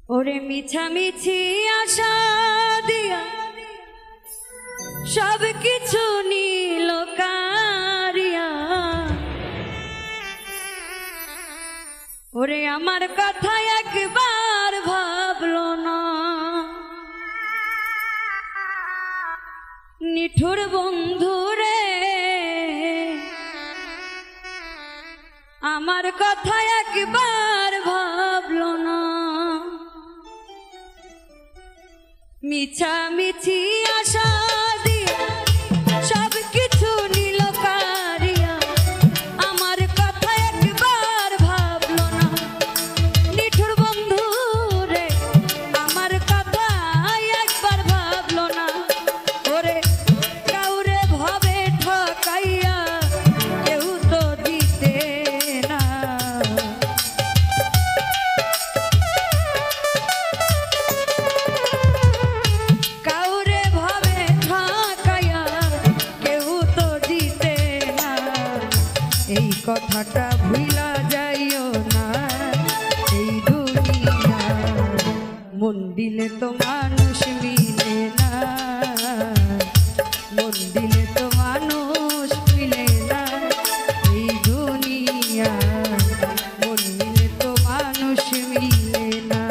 ওরে মিছামিছি আশা দিয়া সব কিছু নিল কারিয়া, ওরে আমার কথা একবার ভাবলো না। নিঠুর বন্ধু রে, আমার কথা একবার ভাবলো না। মিছামিছি আশা দিয়া সব কিছু নিল কারিয়া, আমার কথা একবার ভাবলো না। নিঠুর বন্ধু রে, আমার কথা একবার ভাবলো না। ওরে কাউরে ভাবে ঠকাইয়া কেউ তো দিতে না। কাউরে ভাবে ঠকাইয়া কেউ তো দিতে না। এই কথাটা ভুলা যাইও না। এই দুনিয়া মন দিলে তো মানুষ মিলে না, মন দিলে তো মানুষ মিলে না। এই দুনিয়া মন দিলে তো মানুষ মিলে না।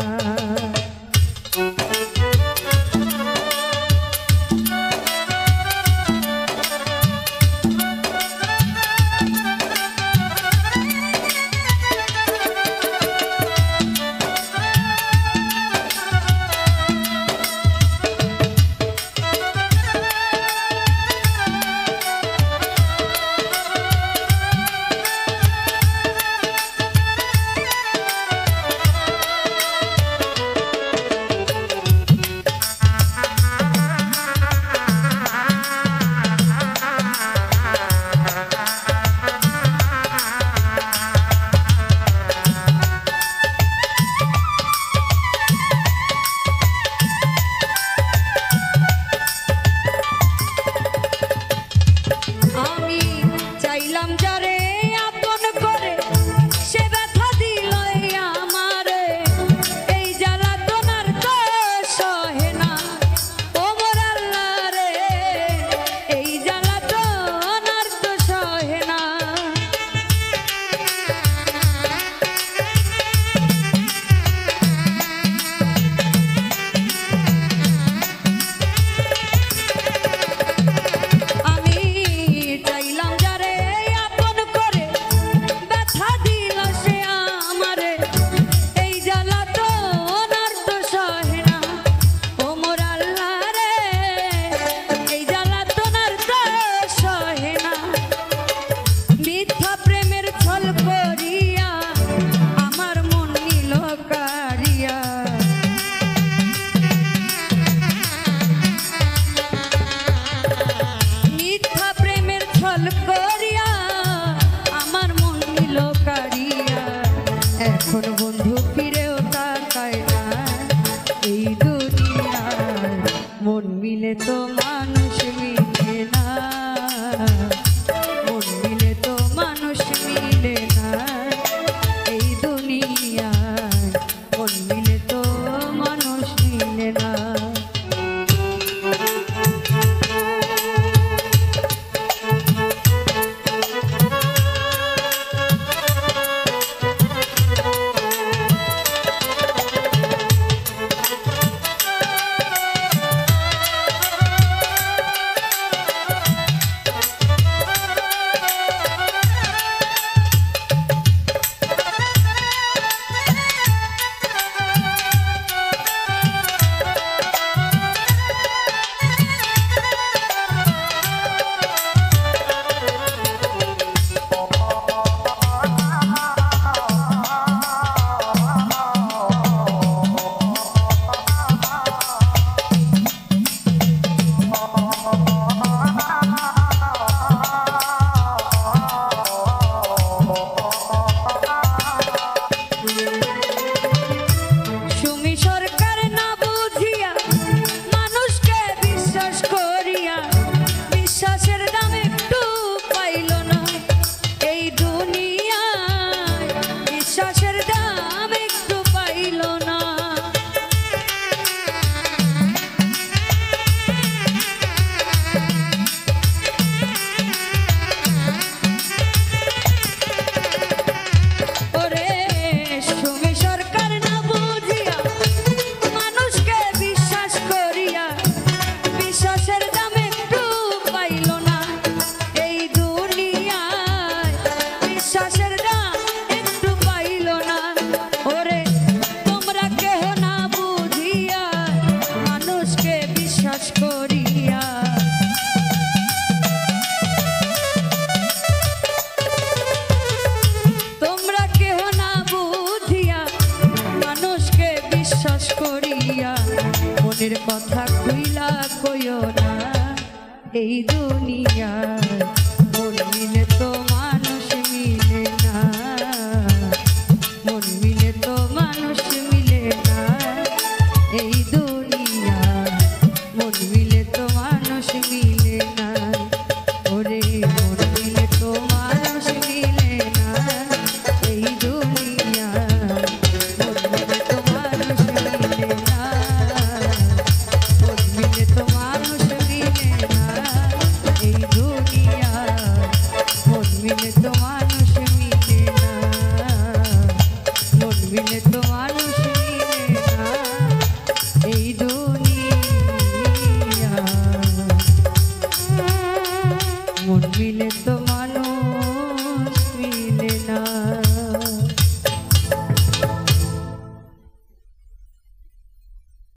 আমি চাইলাম যারে আপন করে, সে ব্যথা দিল আমারে। এই জ্বালাতনার তো সহে না ও মোর আল্লাহ রে, এই জ্বালাতনার তো সহে না। আমি চাইলাম যারে আপন করে, ব্যথা দিল সে আমারে। এই জ্বালাতনার তো সহে না ও মোর আল্লাহ রে, এই জ্বালাতনার তো সহে না। মিথ্যা প্রেমের ছল করিয়া আমার মন নিল কারিয়া, মিথ্যা প্রেমের ছল করিয়া আমার মন নিল কারিয়া। এখন বন্ধু ফিরেও তাকায় না। এই দুনিয়ার মন মিলে তো মানুষ মিলে না, মন মিলে তো মানুষ মিলে না। এই দুনিয়ার মন মিলে তো মানুষ মিলে না। বিশ্বাস করিয়া মনের কথা কইলা কইও না এই দুনিয়ায়